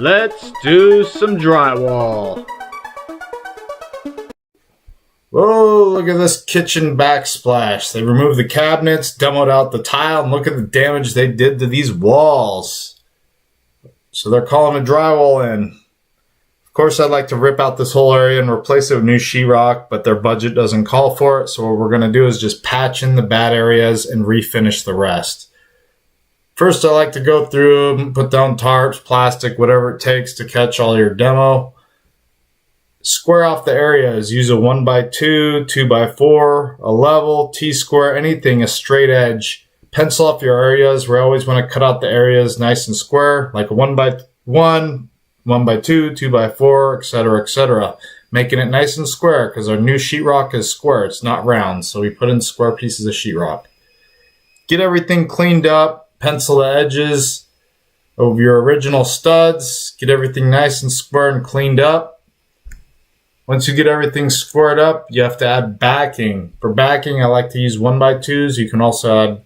Let's do some drywall. Whoa, look at this kitchen backsplash. They removed the cabinets, demoed out the tile, and look at the damage they did to these walls. So they're calling a drywall in. Of course, I'd like to rip out this whole area and replace it with new sheetrock, but their budget doesn't call for it. So what we're going to do is just patch in the bad areas and refinish the rest. First, I like to go through them, put down tarps, plastic, whatever it takes to catch all your demo. Square off the areas. Use a 1x2, 2x4, a level, T-square, anything, a straight edge. Pencil off your areas. We always want to cut out the areas nice and square, like a 1x1, 1x2, 2x4, etc., etc. Making it nice and square because our new sheetrock is square. It's not round, so we put in square pieces of sheetrock. Get everything cleaned up. Pencil the edges of your original studs. Get everything nice and square and cleaned up. Once you get everything squared up, you have to add backing. For backing, I like to use 1x2s. You can also add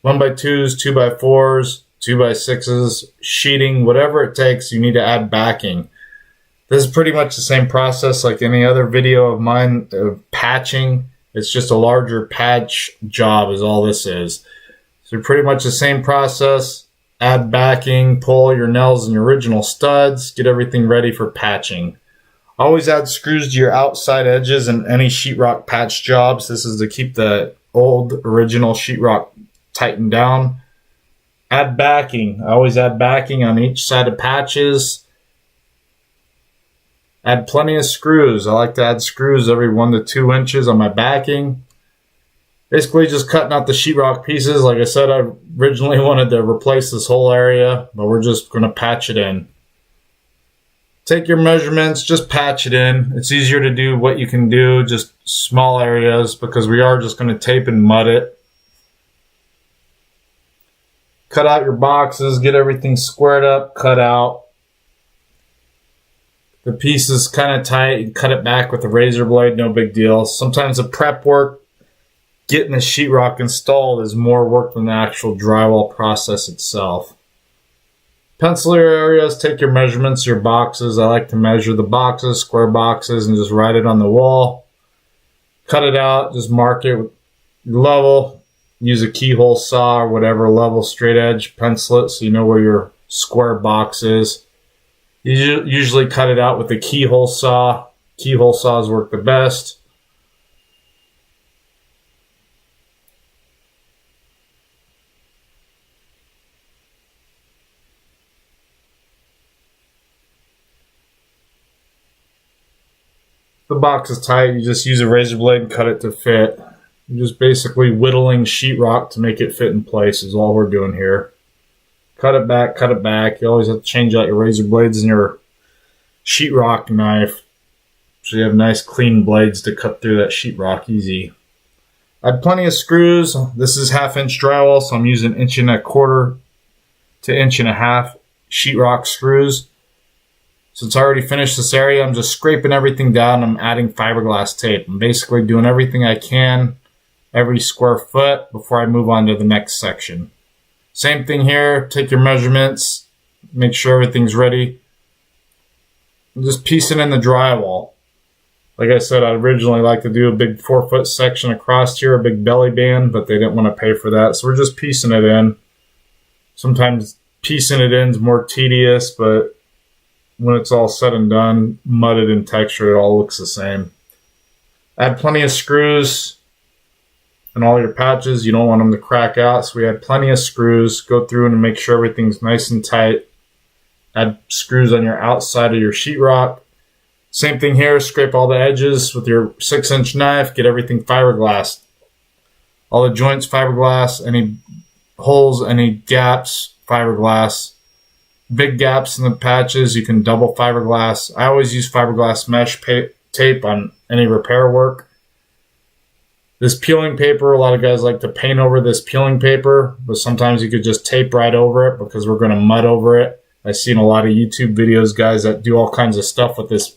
1x2s, 2x4s, 2x6s, sheeting, whatever it takes, you need to add backing. This is pretty much the same process like any other video of mine of patching. It's just a larger patch job is all this is. So pretty much the same process. Add backing, pull your nails and your original studs, get everything ready for patching. Always add screws to your outside edges in any sheetrock patch jobs. This is to keep the old original sheetrock tightened down. Add backing. I always add backing on each side of patches. Add plenty of screws. I like to add screws every 1 to 2 inches on my backing. Basically just cutting out the sheetrock pieces. Like I said, I originally wanted to replace this whole area, but we're just going to patch it in. Take your measurements, just patch it in. It's easier to do what you can do, just small areas, because we are just going to tape and mud it. Cut out your boxes, get everything squared up, cut out. The piece is kind of tight, you cut it back with a razor blade, no big deal. Sometimes the prep work, getting the sheetrock installed is more work than the actual drywall process itself. Pencil your areas, take your measurements, your boxes. I like to measure the boxes, square boxes, and just write it on the wall. Cut it out, just mark it with level. Use a keyhole saw or whatever, level, straight edge, pencil it so you know where your square box is. You usually cut it out with a keyhole saw. Keyhole saws work the best. The box is tight, you just use a razor blade and cut it to fit. You're just basically whittling sheetrock to make it fit in place is all we're doing here. Cut it back, cut it back. You always have to change out your razor blades and your sheetrock knife so you have nice clean blades to cut through that sheetrock easy. I had plenty of screws. This is 1/2 inch drywall, so I'm using 1.25 to 1.5 inch sheetrock screws. Since I already finished this area, I'm just scraping everything down. I'm adding fiberglass tape. I'm basically doing everything I can every square foot before I move on to the next section. Same thing here. Take your measurements. Make sure everything's ready. I'm just piecing in the drywall. Like I said, I originally like to do a big 4-foot section across here, a big belly band, but they didn't want to pay for that. So we're just piecing it in. Sometimes piecing it in is more tedious, but when it's all said and done, mudded in texture, it all looks the same. Add plenty of screws and all your patches. You don't want them to crack out, so we add plenty of screws. Go through and make sure everything's nice and tight. Add screws on your outside of your sheetrock. Same thing here, scrape all the edges with your 6-inch knife, get everything fiberglass. All the joints fiberglass, any holes, any gaps, fiberglass. Big gaps in the patches, you can double fiberglass. I always use fiberglass mesh tape on any repair work. This peeling paper, a lot of guys like to paint over this peeling paper, but sometimes you could just tape right over it because we're going to mud over it. I've seen a lot of YouTube videos, guys, that do all kinds of stuff with this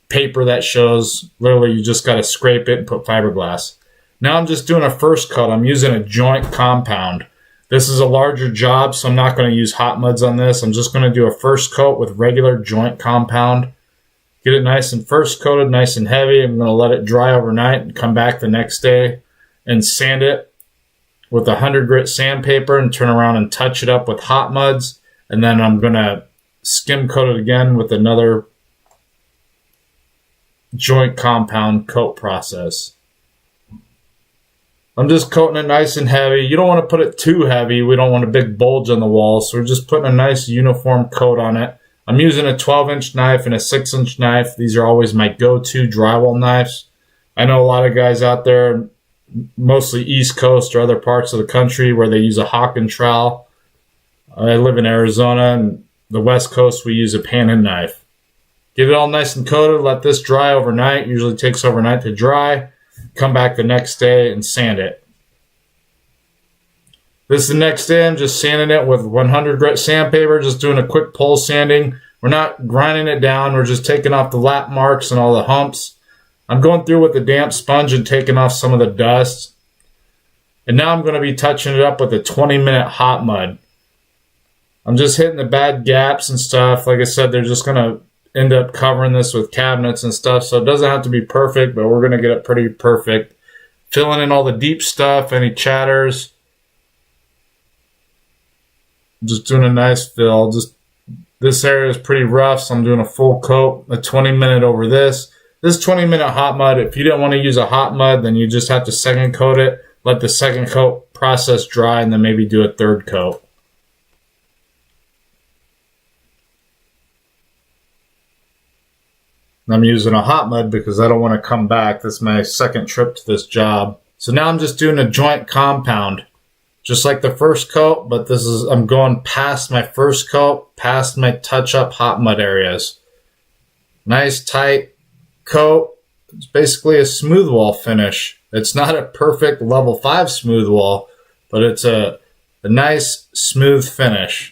paper that shows literally you just got to scrape it and put fiberglass. Now I'm just doing a first cut. I'm using a joint compound. This is a larger job, so I'm not going to use hot muds on this. I'm just going to do a first coat with regular joint compound. Get it nice and first coated, nice and heavy. I'm going to let it dry overnight and come back the next day and sand it with 100 grit sandpaper and turn around and touch it up with hot muds. And then I'm going to skim coat it again with another joint compound coat process. I'm just coating it nice and heavy. You don't want to put it too heavy. We don't want a big bulge on the wall, so we're just putting a nice uniform coat on it. I'm using a 12-inch knife and a 6-inch knife. These are always my go-to drywall knives. I know a lot of guys out there, mostly East Coast or other parts of the country, where they use a hawk and trowel. I live in Arizona, and the West Coast we use a pan and knife. Get it all nice and coated. Let this dry overnight. Usually takes overnight to dry. Come back the next day and sand it. This is the next day. I'm just sanding it with 100 grit sandpaper, just doing a quick pole sanding. We're not grinding it down. We're just taking off the lap marks and all the humps. I'm going through with a damp sponge and taking off some of the dust. And now I'm going to be touching it up with a 20-minute hot mud. I'm just hitting the bad gaps and stuff. Like I said, they're just going to end up covering this with cabinets and stuff, so it doesn't have to be perfect, but we're going to get it pretty perfect. Filling in all the deep stuff, any chatters. Just doing a nice fill. Just this area is pretty rough, so I'm doing a full coat, a 20-minute over this. This 20-minute hot mud, if you didn't want to use a hot mud, then you just have to second coat it, let the second coat process dry, and then maybe do a third coat. I'm using a hot mud because I don't want to come back. This is my second trip to this job. So now I'm just doing a joint compound, just like the first coat, but I'm going past my first coat, past my touch-up hot mud areas. Nice tight coat. It's basically a smooth wall finish. It's not a perfect level 5 smooth wall, but it's a nice smooth finish.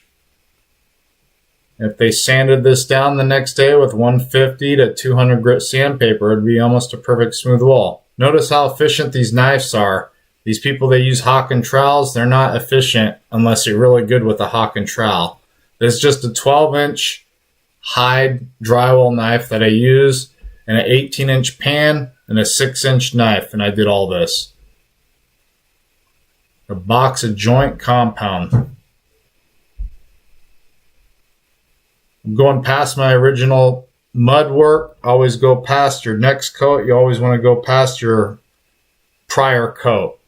If they sanded this down the next day with 150 to 200 grit sandpaper, it'd be almost a perfect smooth wall. Notice how efficient these knives are. These people that use hawk and trowels, they're not efficient unless you're really good with a hawk and trowel. This is just a 12-inch hide drywall knife that I use, and an 18-inch pan and a 6-inch knife, and I did all this. A box of joint compound. I'm going past my original mud work. Always go past your next coat. You always want to go past your prior coat.